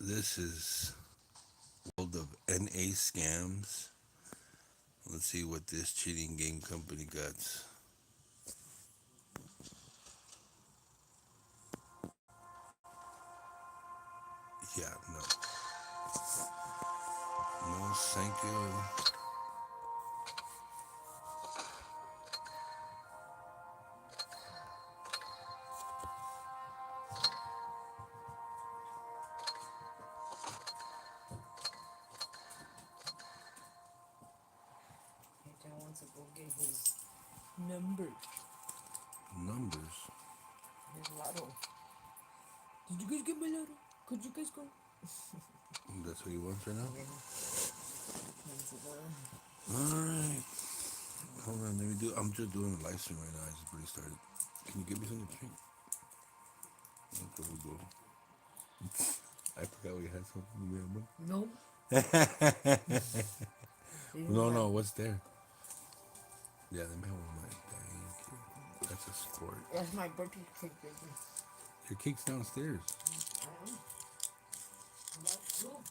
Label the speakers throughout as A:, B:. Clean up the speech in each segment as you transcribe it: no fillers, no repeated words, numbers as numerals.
A: This is world of NA scams. Let's see what this cheating game company got. Yeah, no. No, thank you.
B: Hey, John wants to go get his number.
A: Numbers.
B: His lotto. Did you guys get my lotto? Could you guys go?
A: That's what he wants right now?
B: Yeah. Wants to go.
A: Alright. Hold on, let me do. I'm just doing a live stream right now. I just really started. Can you give me something to drink? Okay, we'll go. I forgot we had something. You remember?
B: No. Even
A: No,
B: my,
A: no, what's there? Yeah, let me have one of mine. Thank you. That's a squirt.
B: that's my birthday cake, baby.
A: Your cake's downstairs.
B: I don't know. That's cool.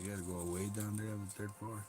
A: You gotta go way down there on the third floor.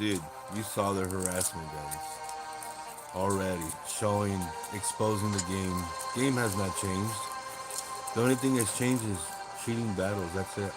A: Dude, you saw their harassment, guys. Already showing, exposing the game. Game has not changed. The only thing that's changed is cheating battles. That's it.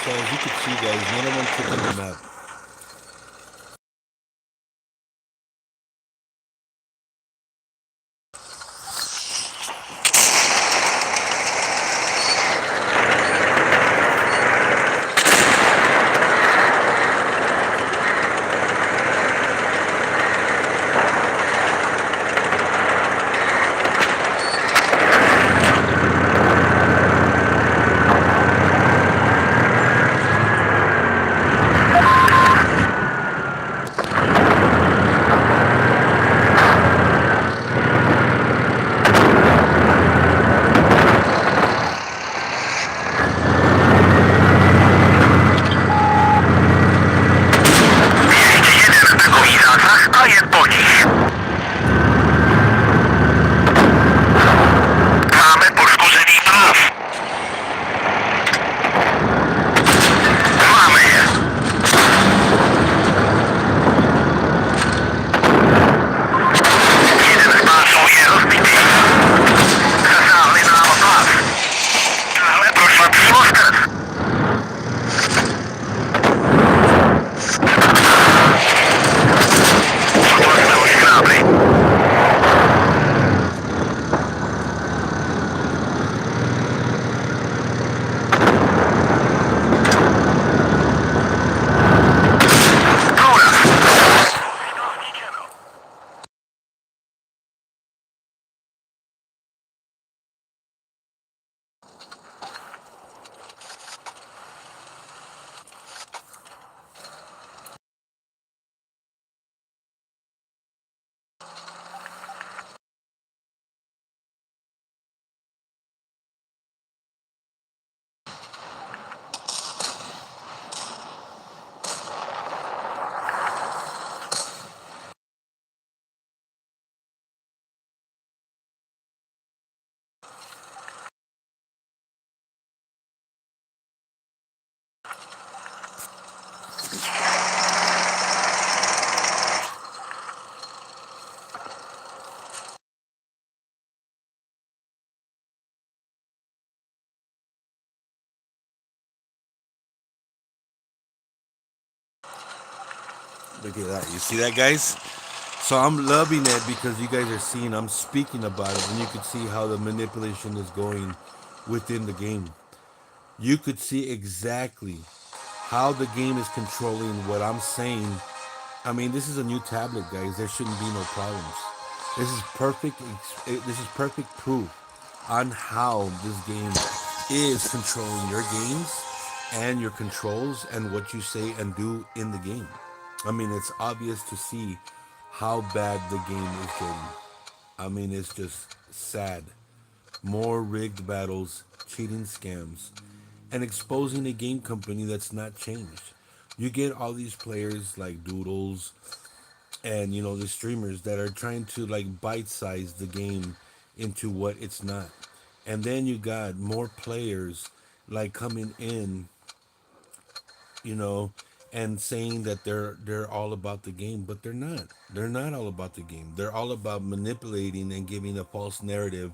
A: So as you can see, guys, none of them took on the map. Look at that. You see that, guys? So I'm loving it because you guys are seeing, I'm speaking about it, and you can see how the manipulation is going within the game. You could see exactly how the game is controlling what I'm saying. I mean, this is a new tablet, guys. There shouldn't be no problems. This is perfect. This is perfect proof on how this game is controlling your games and your controls and what you say and do in the game. I mean, it's obvious to see how bad the game is getting. I mean, it's just sad. More rigged battles, cheating scams, and exposing a game company that's not changed. You get all these players like Doodles and the streamers that are trying to like bite size the game into what it's not. And then you got more players like coming in, you know, and saying that they're all about the game, but they're not. They're not all about the game. They're all about manipulating and giving a false narrative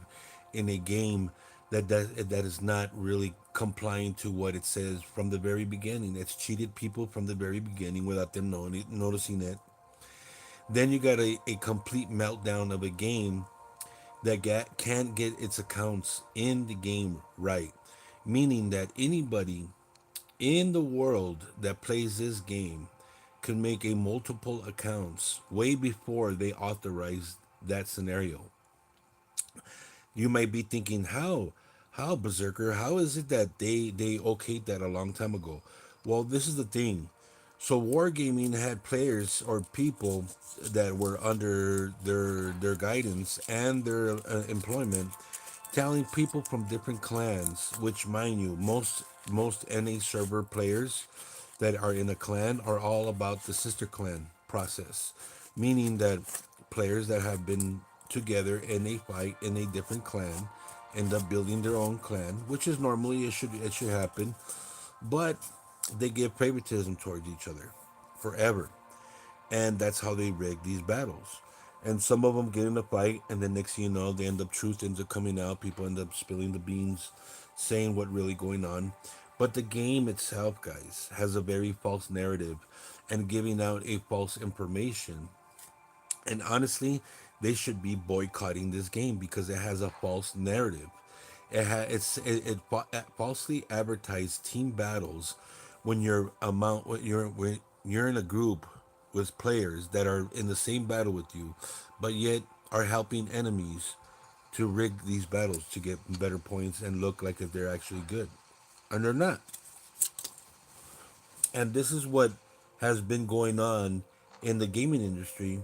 A: in a game that is not really complying to what it says from the very beginning. It's cheated people from the very beginning without them noticing it. Then you got a complete meltdown of a game that can't get its accounts in the game right, meaning that anybody in the world that plays this game can make a multiple accounts way before they authorize that scenario. You might be thinking, how Berserker, how is it that they okayed that a long time ago? Well, this is the thing. So wargaming had players or people that were under their guidance and their employment, telling people from different clans, which mind you, most NA server players that are in a clan are all about the sister clan process, meaning that players that have been together in a fight in a different clan end up building their own clan, which is normally it should happen, but they give favoritism towards each other forever, and that's how they rig these battles. And some of them get in a fight, and then next thing you know, they end up truth ends up coming out. People end up spilling the beans, saying what really going on. But the game itself, guys, has a very false narrative and giving out a false information. And honestly, they should be boycotting this game because it has a false narrative. It falsely advertised team battles when you're in a group with players that are in the same battle with you, but yet are helping enemies to rig these battles to get better points and look like if they're actually good, and they're not. And this is what has been going on in the gaming industry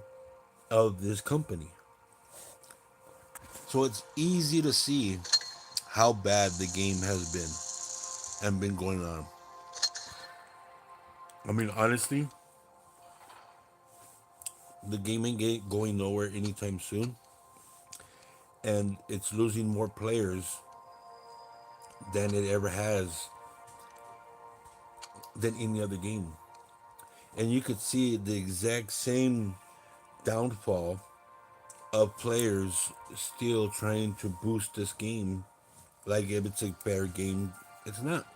A: of this company. So it's easy to see how bad the game has been and been going on. I mean, honestly, the game ain't going nowhere anytime soon, and it's losing more players than it ever has than any other game. And you could see the exact same downfall of players still trying to boost this game like if it's a fair game. It's not.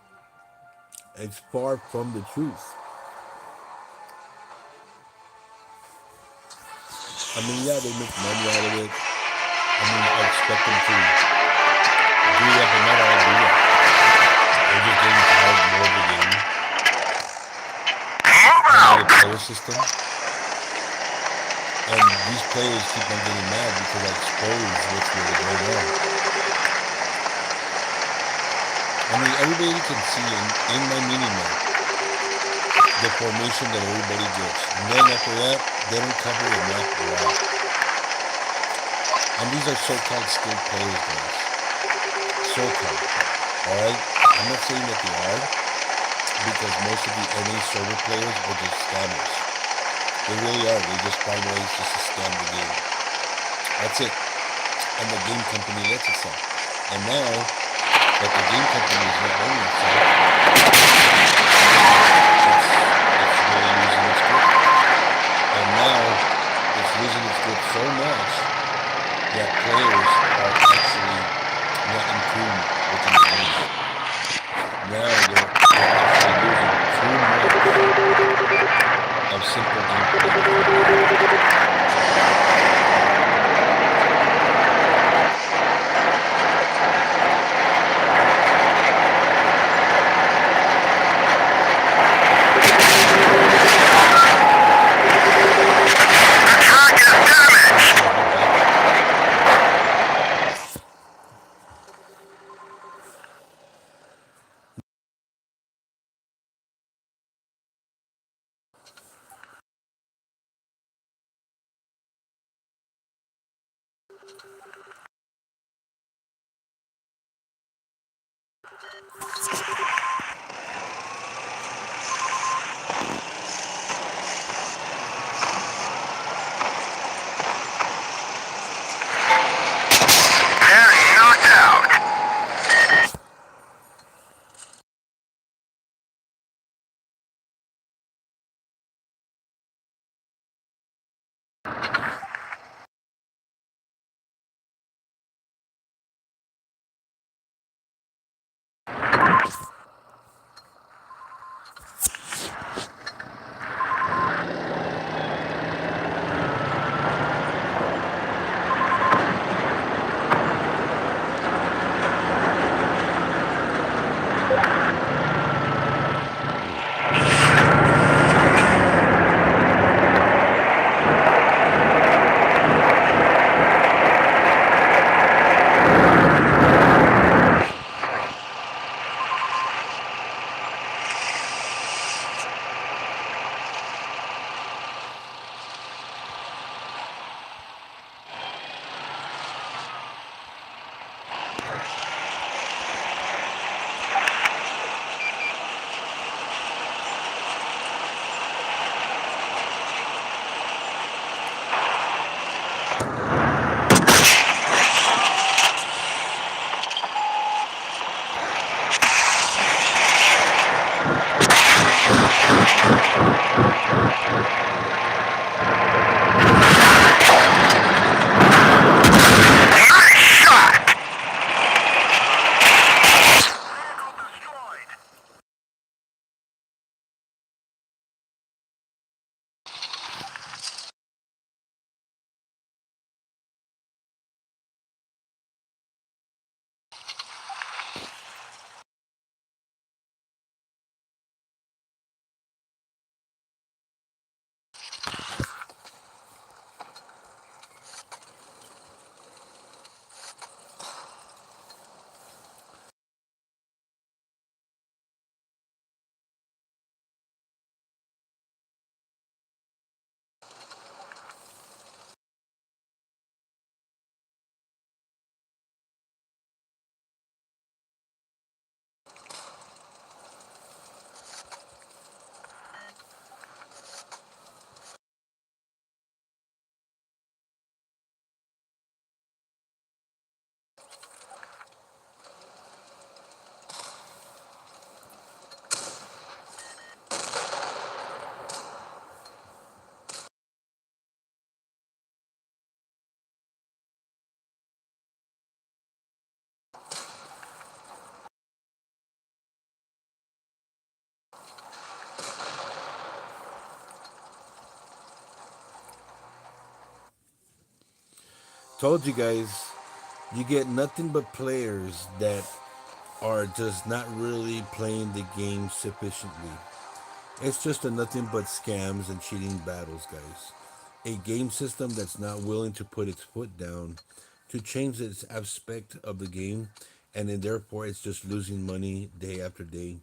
A: It's far from the truth. I mean, yeah, they make money out of it. I mean, I expect them to do that, but not all do that. They're just getting tired more of the game and of the player system. And these players keep on getting mad because I expose what's really going on. I mean, everybody can see in my mini map the formation that everybody gets. And then after that, they don't cover the map a lot. And these are so-called skilled players, guys. So-called. Alright? I'm not saying that they are, because most of the NA server players are just scammers. They really are. They just find ways just to scam the game. That's it. And the game company lets itself. And now that the game company is not letting itself, it's really losing its grip. And now it's losing its grip so much that players are actually not in tune within the game. Now they're actually losing too much of simple gameplay within the game. Can I get back? Told you guys, you get nothing but players that are just not really playing the game sufficiently. It's just a nothing but scams and cheating battles, guys. A game system that's not willing to put its foot down to change its aspect of the game, and then therefore it's just losing money day after day.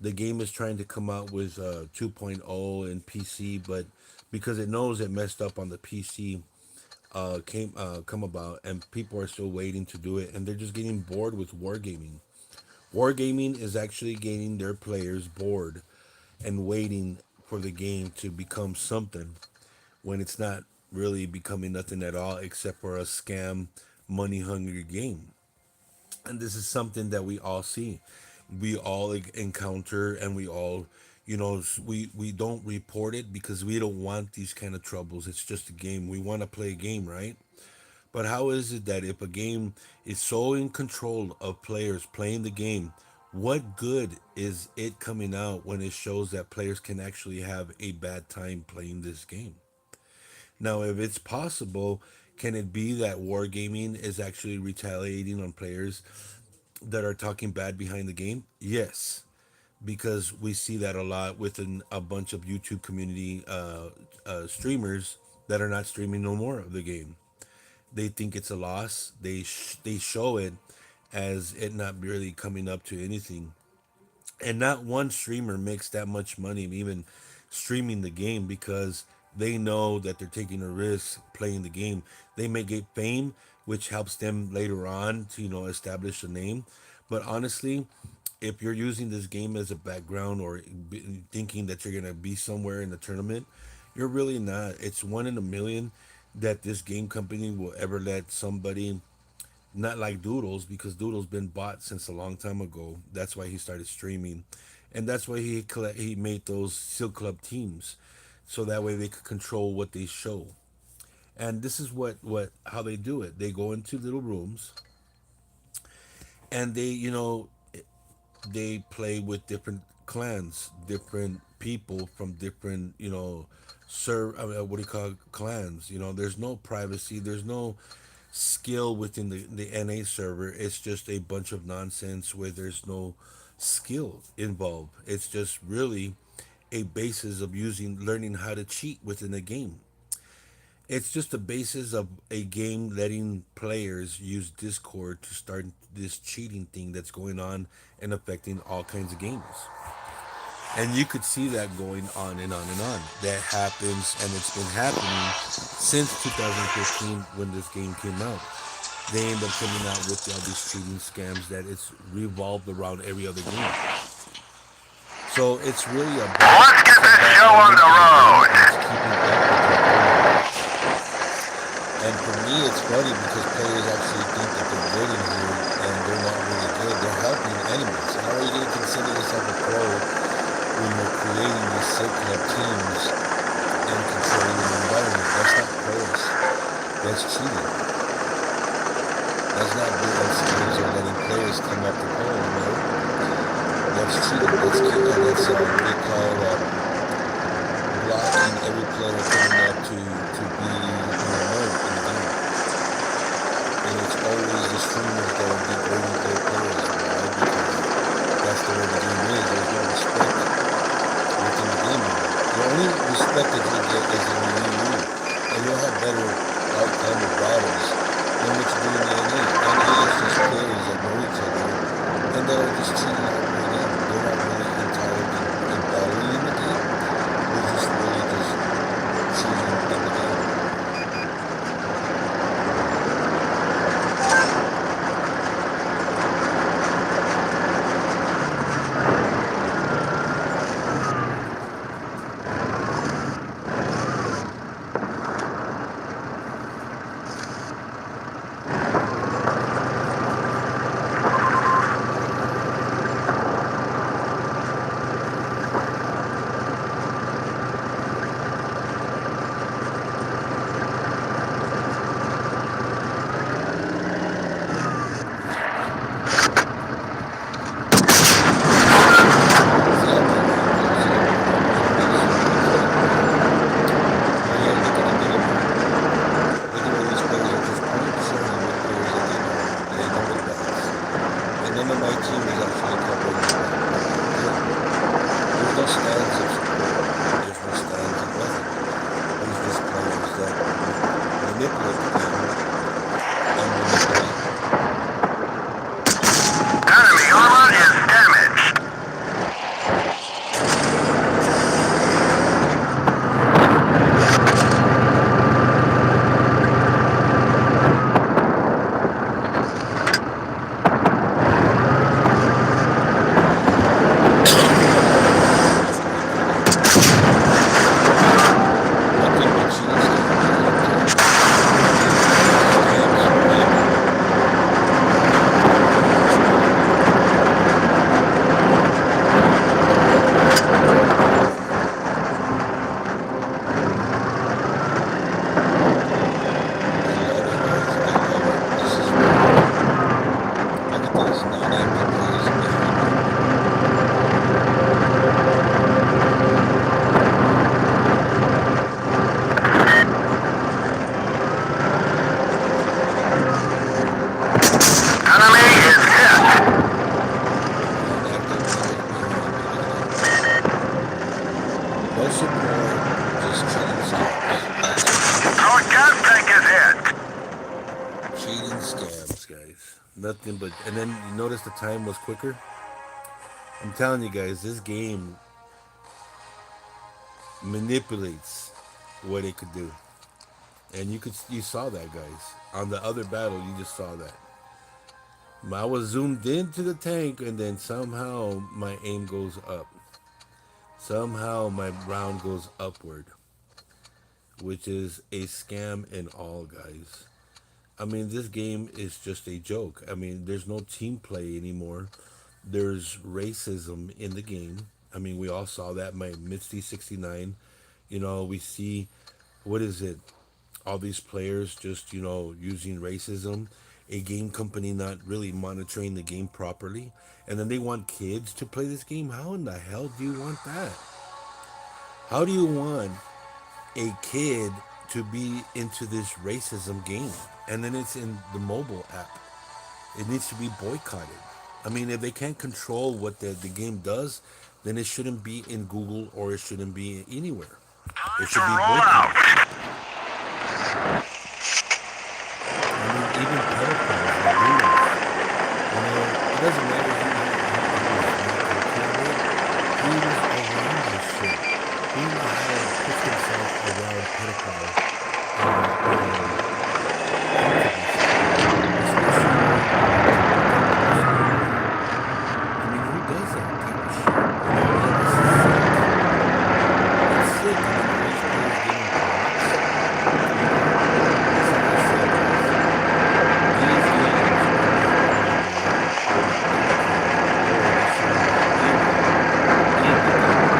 A: The game is trying to come out with 2.0 in PC, but because it knows it messed up on the PC, came come about, and people are still waiting to do it, and they're just getting bored with wargaming. Wargaming is actually getting their players bored and waiting for the game to become something when it's not really becoming nothing at all except for a scam, money hungry game. And this is something that we all see, we all encounter, and we all, we don't report it because we don't want these kind of troubles. It's just a game. We want to play a game, right? But how is it that if a game is so in control of players playing the game, what good is it coming out when it shows that players can actually have a bad time playing this game? Now, if it's possible, can it be that wargaming is actually retaliating on players that are talking bad behind the game? Yes, because we see that a lot within a bunch of YouTube community streamers that are not streaming no more of the game. They think it's a loss. They show it as it not really coming up to anything, and not one streamer makes that much money even streaming the game because they know that they're taking a risk playing the game. They may get fame, which helps them later on to establish a name. But honestly, if you're using this game as a background or thinking that you're gonna be somewhere in the tournament, you're really not. It's one in a million that this game company will ever let somebody, not like Doodles, because Doodles been bought since a long time ago. That's why he started streaming, and that's why he made those Silk Club teams, so that way they could control what they show. And this is what how they do it. They go into little rooms, and they play with different clans, different people from different what do you call it? Clans. There's no privacy. There's no skill within the NA server. It's just a bunch of nonsense where there's no skill involved. It's just really a basis of learning how to cheat within a game. It's just the basis of a game letting players use Discord to start this cheating thing that's going on and affecting all kinds of games. And you could see that going on and on and on. That happens, and it's been happening since 2015 when this game came out. They end up coming out with all these cheating scams that it's revolved around every other game. So it's really a bad,
C: Let's
A: it's
C: get
A: a
C: this
A: bad
C: show on
A: element
C: the
A: to the game,
C: road.
A: and it's keeping up with their own. And for me, it's funny because players actually think that they're good in here, and they're not really good. They're helping enemies. How are you going to consider yourself a pro when you're creating these sick club teams and controlling an environment. That's not players. That's cheating. That's not building skills or letting players come up the pole. No, that's cheating. That's they call it blocking every player coming up to be known in the game. And it's always the streamers that are degrading their players. Why? Because that's the way the game is. There's no respect within the game anymore. The only respect that you'll get is in the EU, and you'll have better outcome of battles than what you do in the NA. NA is just players that know each other and that are just cheating out of the game. They're not really entitled in battling in the game. They're just really just cheating in the game. See, I'm not aim though. See, I'm gonna make sure I can't oh yeah, look at the minimap. Look at where these players are just point showing what players that they know with bats. And none of my team is actually covering the back. Good. There's no stands of support. There's no stands of nothing. There's just players that manipulate the game and manipulate.
C: Enemy armor is damaged.
A: That's what they call that. Nothing but cheating scams, guys. I'm telling you. Scams from everywhere. I love it, guys. I love it. This is where look at this. 9 enemy players behind me.
C: Enemy is hit.
A: 9 active players behind me. Look at that. No support, just cheating scams. That's what you get.
C: Our gas tank is hit.
A: Cheating scams, guys. Nothing but. And then you notice the time was quicker? I'm telling you guys, this game manipulates what it could do. And you saw that, guys. On the other battle, you just saw that. I was zoomed into the tank, and then somehow my aim goes up. Somehow my round goes upward, which is a scam in all, guys. I mean, this game is just a joke. I mean, there's no team play anymore. There's racism in the game. I mean, we all saw that. My Misty 69. We see, what is it? All these players just, using racism. A game company not really monitoring the game properly. And then they want kids to play this game. How in the hell do you want that? How do you want a kid to be into this racism game? And then it's in the mobile app. It needs to be boycotted. I mean, if they can't control what the game does, then it shouldn't be in Google or it shouldn't be anywhere. It
C: Time to
A: should be
C: roll
A: boycotted.
C: out.
A: I mean, even pedophiles like Bruce, it doesn't matter he was not guilty of it. He was around this shit. He had pushed himself around pedophile, comfortably, especially when they take the person away. I mean, who does that type of shit? Man, this is sick. It's sick. And then all these players getting blocks. It's like I said, guys. These games are not playable with dedicated, or they shouldn't be able in the game.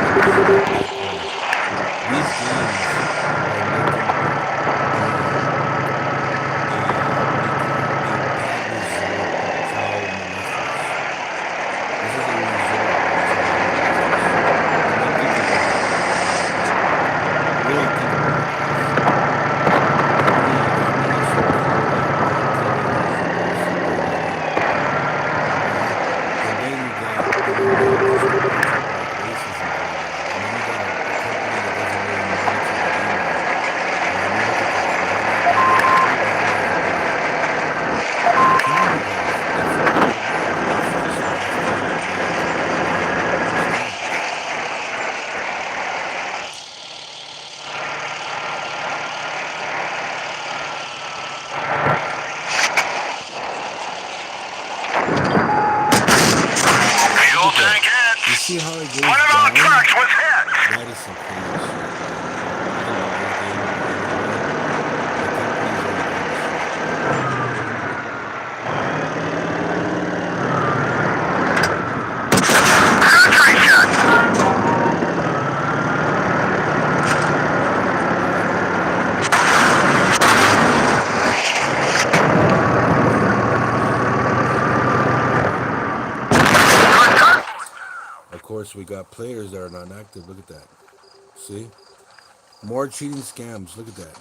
A: crazy shit. Like, freaking love this game, but you know what? The company's already gone to shit.
C: Penetration!
A: There's no way they're gonna do that. Of course, we got players that are not active. Look at that. See? More cheating scams. Look at that.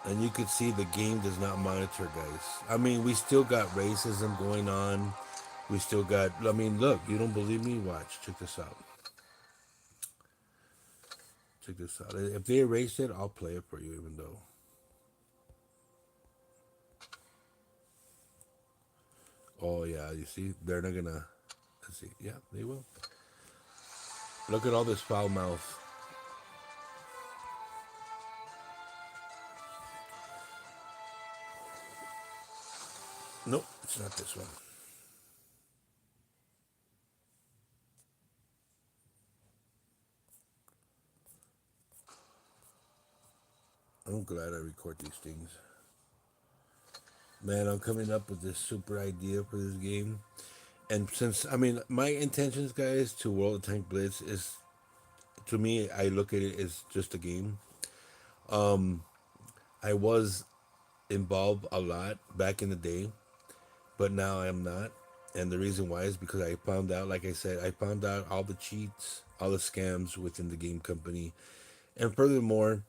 A: And you could see the game does not monitor, guys. I mean, we still got racism going on. We still got, I mean, look, you don't believe me? Watch. Check this out. Check this out. If they erase it, I'll play it for you, even though. Oh, yeah, you see? They're not gonna. Let's see. Yeah, they will. Look at all this foul mouth. Nope, it's not this one. I'm glad I record these things. Man, I'm coming up with this super idea for this game. And since, I mean, my intentions, guys, to World of Tank Blitz is, to me, I look at it as just a game. I was involved a lot back in the day, but now I am not. And the reason why is because I found out, like I said, I found out all the cheats, all the scams within the game company. And furthermore,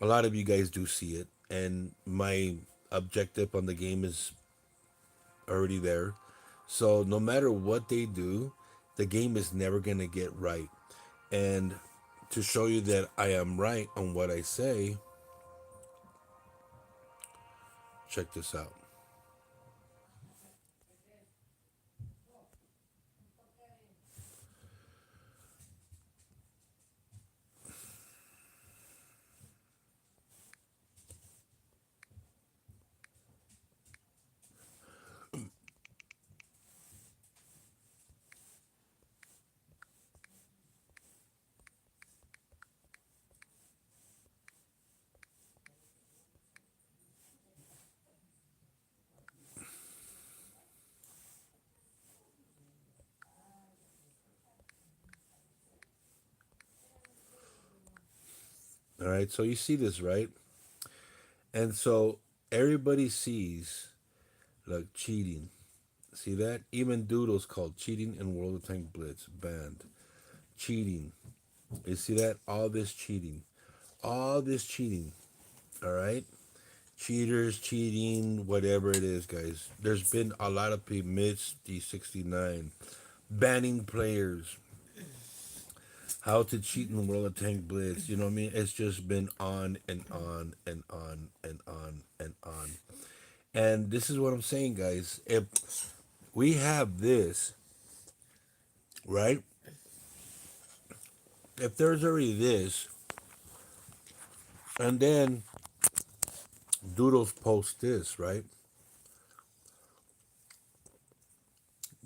A: a lot of you guys do see it. And my objective on the game is already there. So no matter what they do, the game is never going to get right. And to show you that I am right on what I say, check this out. All right, so you see this, right? And so everybody sees, like, cheating. See that? Even Doodle's called cheating in World of Tank Blitz. Banned. Cheating. You see that? All this cheating. All this cheating. All right? Cheaters, cheating, whatever it is, guys. There's been a lot of people, Misty 69, banning players, how to cheat in World of Tank Blitz. You know what I mean? It's just been on and on and on and on and on. And this is what I'm saying, guys. If we have this, right? If there's already this, and then Doodles posts this, right?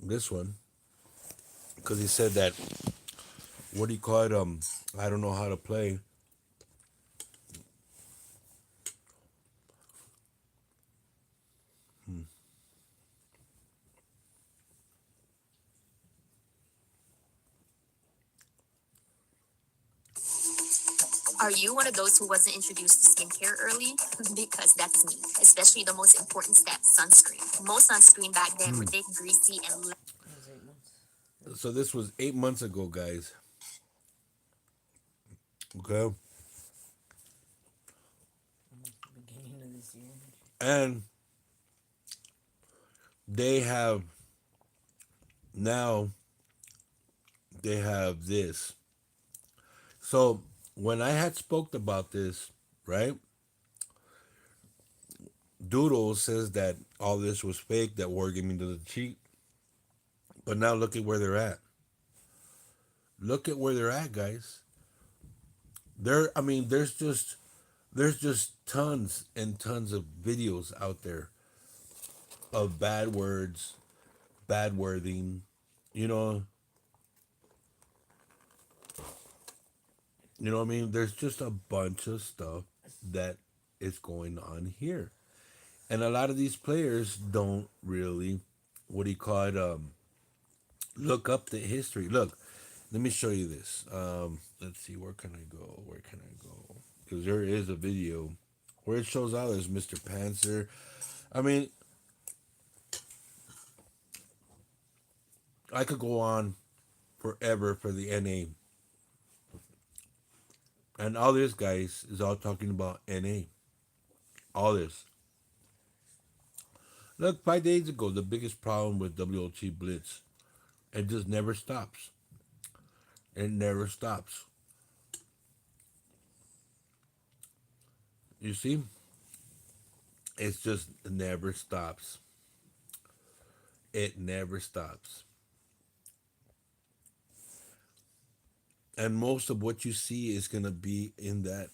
A: This one, because he said that, what do you call it? I don't know how to play.
C: Are you one of those who wasn't introduced to skincare early? Because that's me, especially the most important step, sunscreen. Most sunscreen back then were thick, greasy, and
B: That was 8 months.
A: So this was 8 months ago, guys. Okay,
B: Almost the beginning of this year.
A: and they have now they have this. So when I had spoke about this, right? Doodle says that all this was fake, that wargaming doesn't cheat. But now look at where they're at. Look at where they're at, guys. I mean, there's just tons and tons of videos out there of bad words, bad wording. You know, you know what I mean? There's just a bunch of stuff that is going on here. And a lot of these players don't really, what do you call it, look up the history. Look, let me show you this. Let's see, where can I go? Where can I go? Because there is a video where it shows out as Mr. Panzer. I mean, I could go on forever for the NA. And all this, guys, is all talking about NA. All this. Look, 5 days ago, the biggest problem with WLT Blitz, it just never stops. It never stops. You see? It's just it never stops. It never stops. And most of what you see is going to be in that.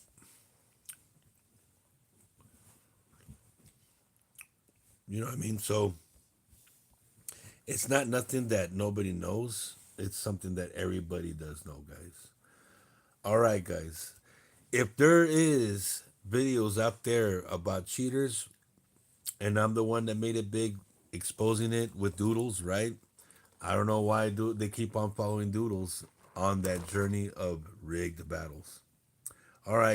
A: You know what I mean? So it's not nothing that nobody knows. It's something that everybody does know, guys. All right, guys. If there is videos out there about cheaters, and I'm the one that made it big, exposing it with Doodles, right? I don't know why they keep on following Doodles on that journey of rigged battles. All right.